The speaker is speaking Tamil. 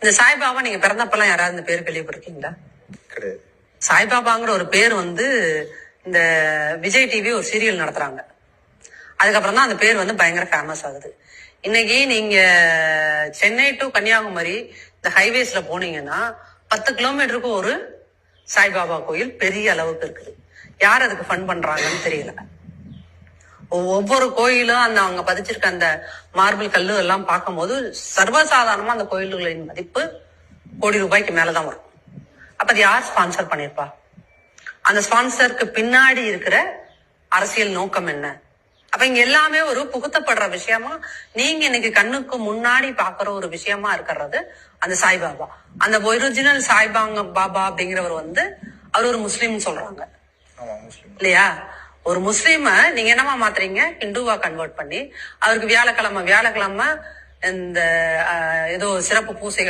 இந்த சாய்பாபா நீங்க பிறந்தப்பெல்லாம் யாராவது இந்த பேர் கேள்விப்பட்டிருக்கீங்களா? கிடையாது. சாய்பாபாங்கிற ஒரு பேர் இந்த விஜய் டிவி ஒரு சீரியல் நடத்துறாங்க. அதுக்கப்புறம் தான் அந்த பேர் பயங்கர ஃபேமஸ் ஆகுது. இன்னைக்கு நீங்க சென்னை டு கன்னியாகுமரி இந்த ஹைவேஸ்ல போனீங்கன்னா 10 கிலோமீட்டருக்கு ஒரு சாய்பாபா கோயில் பெரிய அளவுக்கு இருக்குது. யார் அதுக்கு ஃபண்ட் பண்றாங்கன்னு தெரியல. ஒவ்வொரு கோயிலும் அவங்க பதிச்சிருக்க அந்த மார்பிள் கல்லு எல்லாம் பார்க்கும்போது சர்வசாதாரணமா அந்த கோயில்களின் மதிப்பு கோடி ரூபாய்க்கு மேலதான் வரும். அப்ப அது யார் ஸ்பான்சர் பண்ணிருப்பா? அந்த ஸ்பான்சருக்கு பின்னாடி இருக்கிற அரசியல் நோக்கம் என்ன? அப்ப இங்க எல்லாமே ஒரு புகுத்தப்படுற விஷயமா நீங்க இன்னைக்கு கண்ணுக்கு முன்னாடி பாக்குற ஒரு விஷயமா இருக்கிறது அந்த சாய்பாபா. அந்த ஒரிஜினல் பாபா அப்படிங்கிறவர் அவர் ஒரு முஸ்லீம் சொல்றாங்க இல்லையா? ஒரு முஸ்லீம நீங்க என்னமா மாத்துறீங்க? ஹிந்துவா கன்வெர்ட் பண்ணி அவருக்கு வியாழக்கிழமை இந்த ஏதோ சிறப்பு பூசைகள்